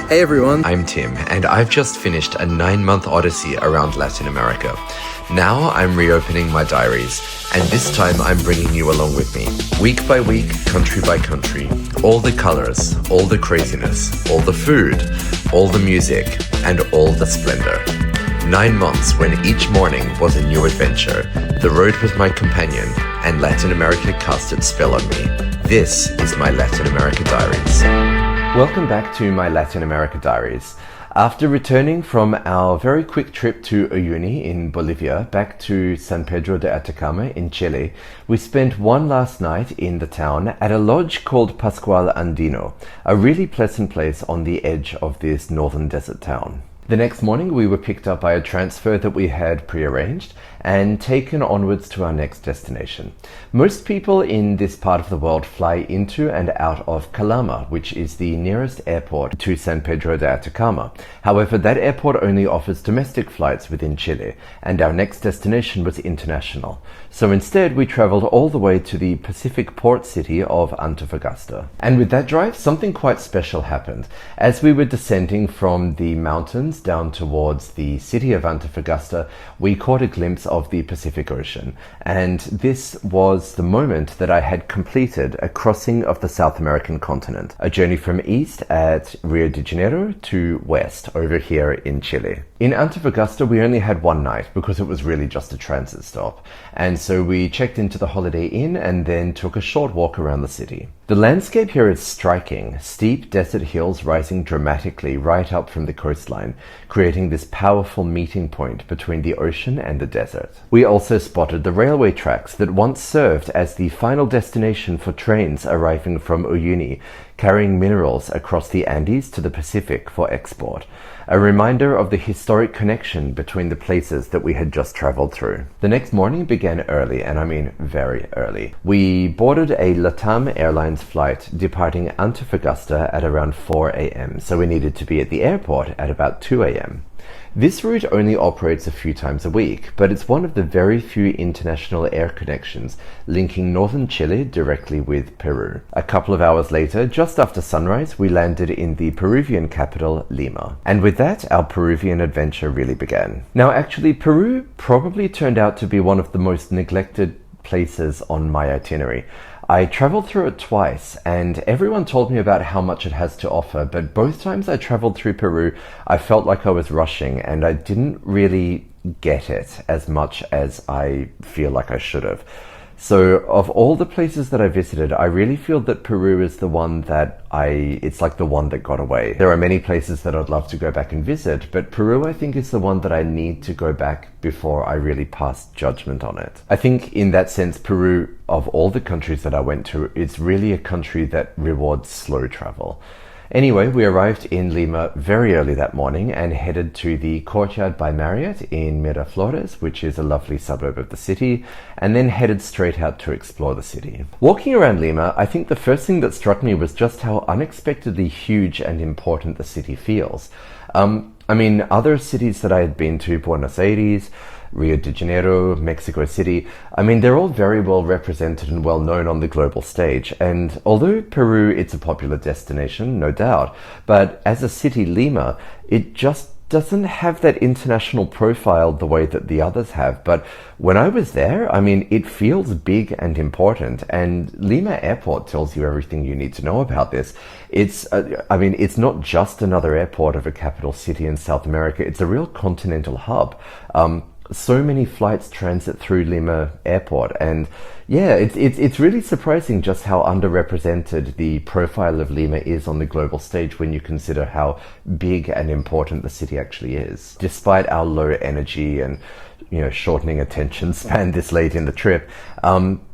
Hey everyone, I'm Tim, and I've just finished a 9-month odyssey around Latin America. Now I'm reopening my diaries, and this time I'm bringing you along with me. Week by week, country by country, all the colors, all the craziness, all the food, all the music, and all the splendor. 9 months when each morning was a new adventure. The road was my companion, and Latin America cast its spell on me. This is my Latin America Diaries. Welcome back to my Latin America Diaries. After returning from our very quick trip to Uyuni in Bolivia back to San Pedro de Atacama in Chile, we spent one last night in the town at a lodge called Pascual Andino, a really pleasant place on the edge of this northern desert town. The next morning we were picked up by a transfer that we had prearranged and taken onwards to our next destination. Most people in this part of the world fly into and out of Calama, which is the nearest airport to San Pedro de Atacama. However, that airport only offers domestic flights within Chile, and our next destination was international. So instead, we traveled all the way to the Pacific port city of Antofagasta. And with that drive, something quite special happened. As we were descending from the mountains down towards the city of Antofagasta, we caught a glimpse of the Pacific Ocean, and this was the moment that I had completed a crossing of the South American continent, a journey from east at Rio de Janeiro to west over here in Chile. In Antofagasta we only had one night because it was really just a transit stop, and so we checked into the Holiday Inn and then took a short walk around the city. The landscape here is striking, steep desert hills rising dramatically right up from the coastline, creating this powerful meeting point between the ocean and the desert. We also spotted the railway tracks that once served as the final destination for trains arriving from Uyuni, carrying minerals across the Andes to the Pacific for export. A reminder of the historic connection between the places that we had just traveled through. The next morning began early, and I mean very early. We boarded a Latam Airlines flight departing Antofagasta at around 4 a.m., so we needed to be at the airport at about 2 a.m. This route only operates a few times a week, but it's one of the very few international air connections linking northern Chile directly with Peru. A couple of hours later, just after sunrise, we landed in the Peruvian capital, Lima. And with that, our Peruvian adventure really began. Now, actually, Peru probably turned out to be one of the most neglected places on my itinerary. I traveled through it twice, and everyone told me about how much it has to offer, but both times I traveled through Peru, I felt like I was rushing, and I didn't really get it as much as I feel like I should have. So of all the places that I visited, I really feel that Peru is the one that it's like the one that got away. There are many places that I'd love to go back and visit, but Peru I think is the one that I need to go back before I really pass judgment on it. I think in that sense, Peru, of all the countries that I went to, it's really a country that rewards slow travel. Anyway, we arrived in Lima very early that morning and headed to the Courtyard by Marriott in Miraflores, which is a lovely suburb of the city, and then headed straight out to explore the city. Walking around Lima, I think the first thing that struck me was just how unexpectedly huge and important the city feels. Other cities that I had been to, Buenos Aires, Rio de Janeiro, Mexico City, they're all very well represented and well known on the global stage. And although Peru, it's a popular destination, no doubt, but as a city, Lima, it just doesn't have that international profile the way that the others have. But when I was there, it feels big and important, and Lima Airport tells you everything you need to know about this. It's not just another airport of a capital city in South America, it's a real continental hub. So many flights transit through Lima Airport, and yeah, it's really surprising just how underrepresented the profile of Lima is on the global stage when you consider how big and important the city actually is. Despite our low energy and shortening attention span this late in the trip,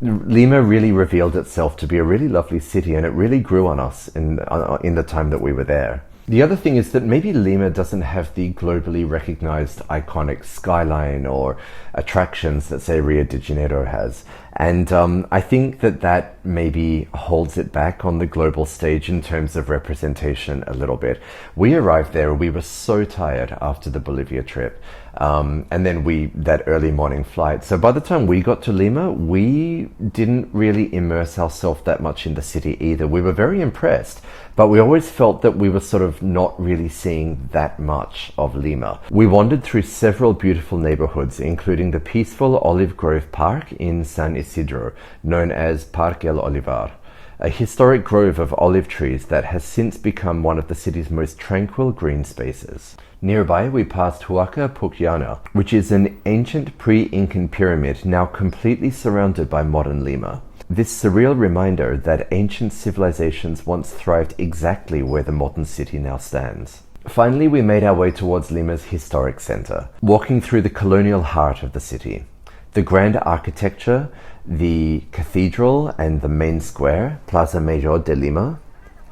Lima really revealed itself to be a really lovely city, and it really grew on us in the time that we were there. The other thing is that maybe Lima doesn't have the globally recognized iconic skyline or attractions that, say, Rio de Janeiro has. And I think that maybe holds it back on the global stage in terms of representation a little bit. We arrived there, we were so tired after the Bolivia trip. And then that early morning flight. So by the time we got to Lima, we didn't really immerse ourselves that much in the city either. We were very impressed, but we always felt that we were sort of not really seeing that much of Lima. We wandered through several beautiful neighborhoods, including the peaceful Olive Grove Park in San Isidro, known as Parque El Olivar, a historic grove of olive trees that has since become one of the city's most tranquil green spaces. Nearby, we passed Huaca Pucllana, which is an ancient pre-Incan pyramid now completely surrounded by modern Lima. This surreal reminder that ancient civilizations once thrived exactly where the modern city now stands. Finally, we made our way towards Lima's historic center, walking through the colonial heart of the city. The grand architecture, the cathedral, and the main square, Plaza Mayor de Lima,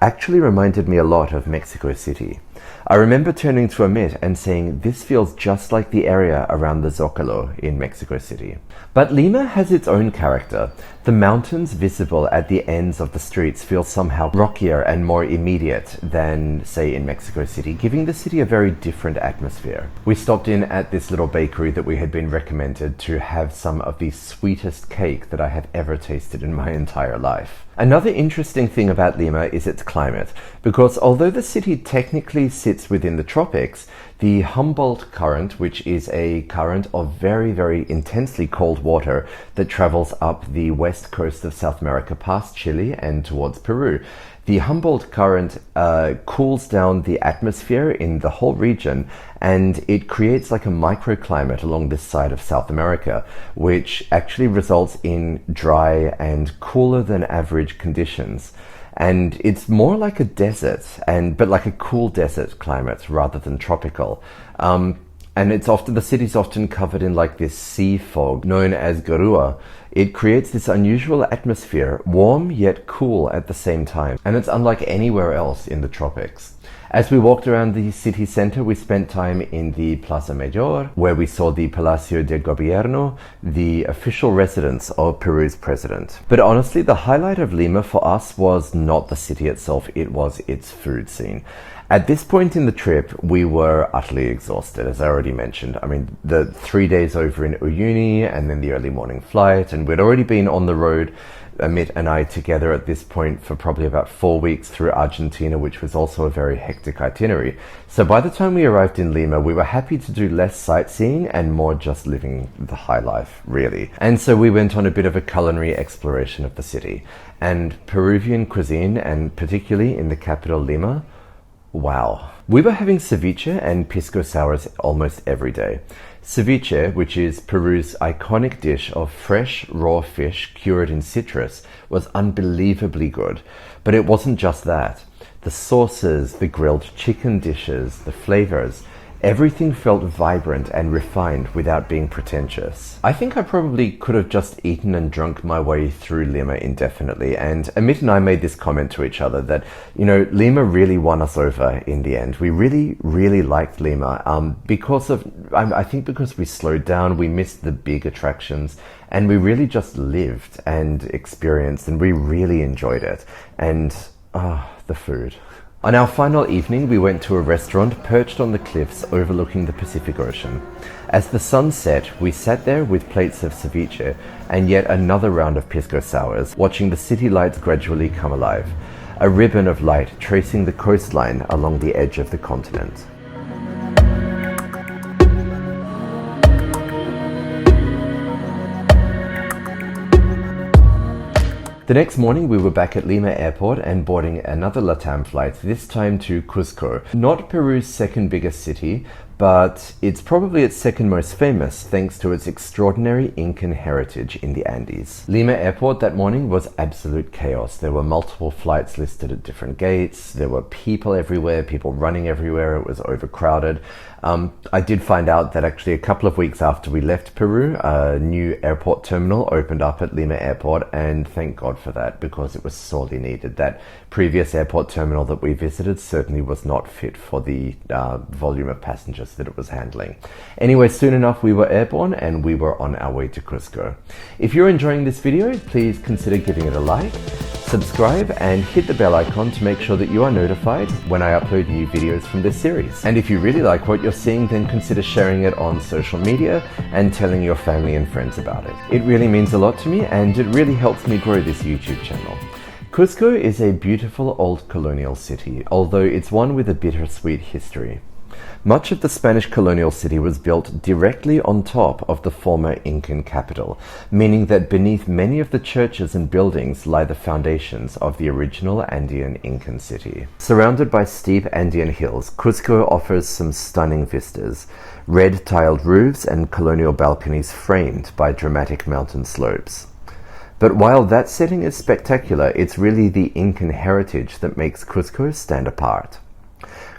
actually reminded me a lot of Mexico City. I remember turning to Amit and saying, this feels just like the area around the Zócalo in Mexico City. But Lima has its own character. The mountains visible at the ends of the streets feel somehow rockier and more immediate than, say, in Mexico City, giving the city a very different atmosphere. We stopped in at this little bakery that we had been recommended to have some of the sweetest cake that I have ever tasted in my entire life. Another interesting thing about Lima is its climate, because although the city technically sits within the tropics, the Humboldt Current, which is a current of very, very intensely cold water that travels up the west coast of South America past Chile and towards Peru, the Humboldt Current cools down the atmosphere in the whole region, and it creates like a microclimate along this side of South America, which actually results in dry and cooler than average conditions. And it's more like a desert, but like a cool desert climate rather than tropical. And the city's often covered in like this sea fog known as garua. It creates this unusual atmosphere, warm yet cool at the same time, and it's unlike anywhere else in the tropics. As we walked around the city center, we spent time in the Plaza Mayor, where we saw the Palacio de Gobierno, the official residence of Peru's president. But honestly, the highlight of Lima for us was not the city itself, it was its food scene. At this point in the trip, we were utterly exhausted, as I already mentioned. I mean, the 3 days over in Uyuni and then the early morning flight, and we'd already been on the road, Amit and I together at this point for probably about 4 weeks through Argentina, which was also a very hectic itinerary. So by the time we arrived in Lima, we were happy to do less sightseeing and more just living the high life, really. And so we went on a bit of a culinary exploration of the city. And Peruvian cuisine, and particularly in the capital Lima, wow. We were having ceviche and pisco sours almost every day. Ceviche, which is Peru's iconic dish of fresh, raw fish cured in citrus, was unbelievably good. But it wasn't just that. The sauces, the grilled chicken dishes, the flavors, everything felt vibrant and refined without being pretentious. I think I probably could have just eaten and drunk my way through Lima indefinitely, and Amit and I made this comment to each other that, you know, Lima really won us over in the end. We really, really liked Lima I think because we slowed down, we missed the big attractions, and we really just lived and experienced, and we really enjoyed it. And, the food. On our final evening, we went to a restaurant perched on the cliffs overlooking the Pacific Ocean. As the sun set, we sat there with plates of ceviche and yet another round of pisco sours, watching the city lights gradually come alive, a ribbon of light tracing the coastline along the edge of the continent. The next morning we were back at Lima airport and boarding another LATAM flight, this time to Cusco. Not Peru's second biggest city, but it's probably its second most famous thanks to its extraordinary Incan heritage in the Andes. Lima airport that morning was absolute chaos. There were multiple flights listed at different gates, there were people everywhere, people running everywhere, it was overcrowded. I did find out that actually a couple of weeks after we left Peru, a new airport terminal opened up at Lima airport, and thank God God for that, because it was sorely needed. That previous airport terminal that we visited certainly was not fit for the volume of passengers that it was handling. Anyway, soon enough we were airborne and we were on our way to Cusco. If you're enjoying this video, please consider giving it a like, subscribe and hit the bell icon to make sure that you are notified when I upload new videos from this series. And if you really like what you're seeing, then consider sharing it on social media and telling your family and friends about it. It really means a lot to me and it really helps me grow this YouTube channel. Cusco is a beautiful old colonial city, although it's one with a bittersweet history. Much of the Spanish colonial city was built directly on top of the former Incan capital, meaning that beneath many of the churches and buildings lie the foundations of the original Andean Incan city. Surrounded by steep Andean hills, Cusco offers some stunning vistas, red tiled roofs and colonial balconies framed by dramatic mountain slopes. But while that setting is spectacular, it's really the Incan heritage that makes Cusco stand apart.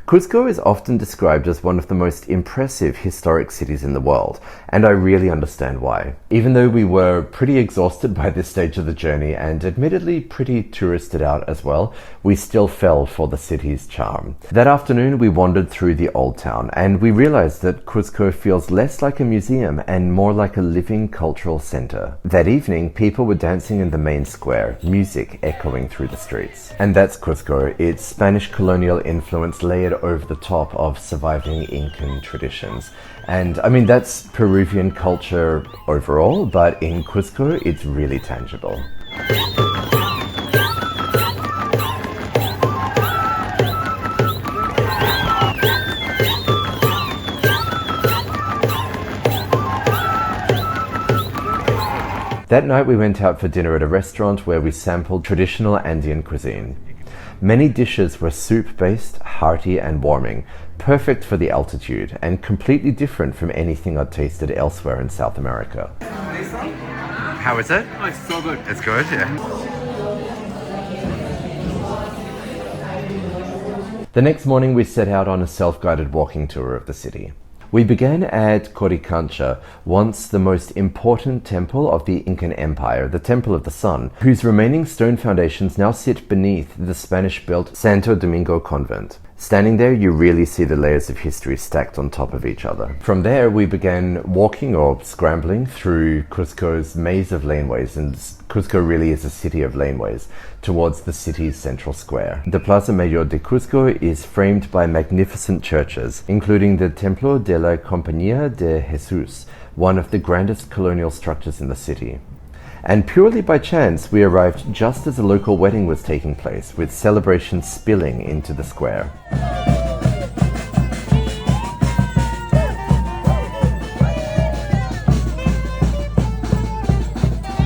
Cusco is often described as one of the most impressive historic cities in the world, and I really understand why. Even though we were pretty exhausted by this stage of the journey and admittedly pretty touristed out as well, we still fell for the city's charm. That afternoon we wandered through the old town and we realized that Cusco feels less like a museum and more like a living cultural center. That evening people were dancing in the main square, music echoing through the streets. And that's Cusco, its Spanish colonial influence layered over the top of surviving Incan traditions. And I mean, that's Peruvian culture overall, but in Cusco, it's really tangible. That night we went out for dinner at a restaurant where we sampled traditional Andean cuisine. Many dishes were soup-based, hearty and warming, perfect for the altitude, and completely different from anything I'd tasted elsewhere in South America. How is it? Oh, it's so good. It's good, yeah. The next morning we set out on a self-guided walking tour of the city. We began at Coricancha, once the most important temple of the Incan Empire, the Temple of the Sun, whose remaining stone foundations now sit beneath the Spanish-built Santo Domingo convent. Standing there, you really see the layers of history stacked on top of each other. From there, we began walking or scrambling through Cusco's maze of laneways, and Cusco really is a city of laneways, towards the city's central square. The Plaza Mayor de Cusco is framed by magnificent churches, including the Templo de la Compañía de Jesús, one of the grandest colonial structures in the city. And purely by chance, we arrived just as a local wedding was taking place, with celebrations spilling into the square.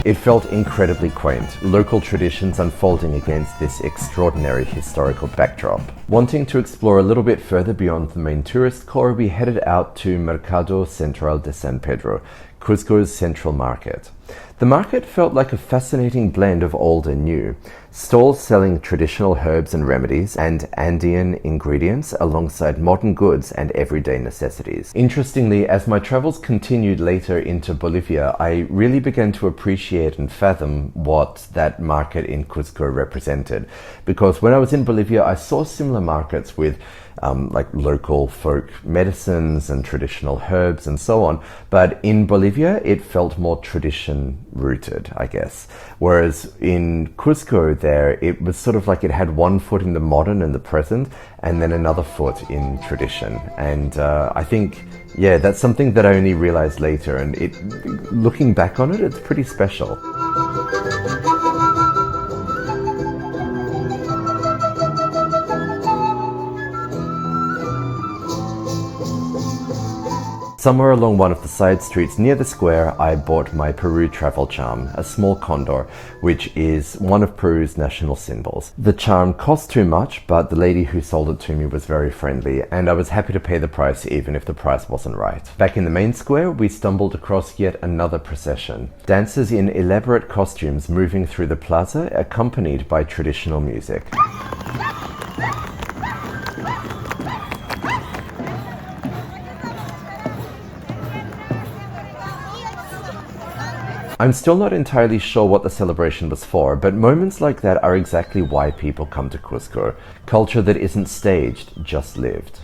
It felt incredibly quaint, local traditions unfolding against this extraordinary historical backdrop. Wanting to explore a little bit further beyond the main tourist core, we headed out to Mercado Central de San Pedro, Cusco's central market. The market felt like a fascinating blend of old and new. Stalls selling traditional herbs and remedies and Andean ingredients alongside modern goods and everyday necessities. Interestingly, as my travels continued later into Bolivia, I really began to appreciate and fathom what that market in Cusco represented. Because when I was in Bolivia, I saw similar markets with like local folk medicines and traditional herbs and so on. But in Bolivia, it felt more tradition rooted, I guess. Whereas in Cusco there, it was sort of like it had one foot in the modern and the present and then another foot in tradition. And I think, yeah, that's something that I only realized later. And looking back on it, it's pretty special. Somewhere along one of the side streets near the square, I bought my Peru travel charm, a small condor, which is one of Peru's national symbols. The charm cost too much, but the lady who sold it to me was very friendly, and I was happy to pay the price even if the price wasn't right. Back in the main square, we stumbled across yet another procession. Dancers in elaborate costumes moving through the plaza, accompanied by traditional music. I'm still not entirely sure what the celebration was for, but moments like that are exactly why people come to Cusco. Culture that isn't staged, just lived.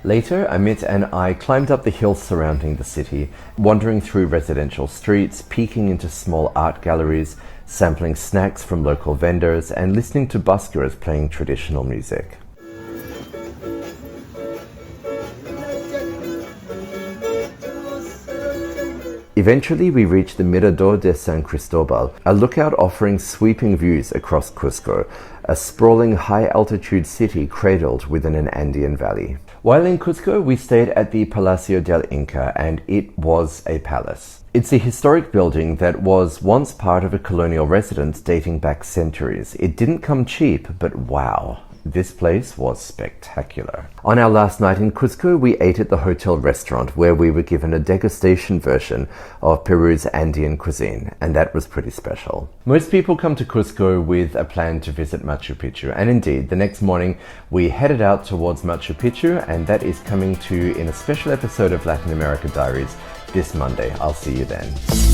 Later, Amit and I climbed up the hills surrounding the city, wandering through residential streets, peeking into small art galleries, sampling snacks from local vendors, and listening to buskers playing traditional music. Eventually, we reached the Mirador de San Cristobal, a lookout offering sweeping views across Cusco, a sprawling high-altitude city cradled within an Andean valley. While in Cusco, we stayed at the Palacio del Inca, and it was a palace. It's a historic building that was once part of a colonial residence dating back centuries. It didn't come cheap, but wow. This place was spectacular. On our last night in Cusco, we ate at the hotel restaurant where we were given a degustation version of Peru's Andean cuisine, and that was pretty special. Most people come to Cusco with a plan to visit Machu Picchu, and indeed, the next morning we headed out towards Machu Picchu, and that is coming to you in a special episode of Latin America Diaries this Monday. I'll see you then.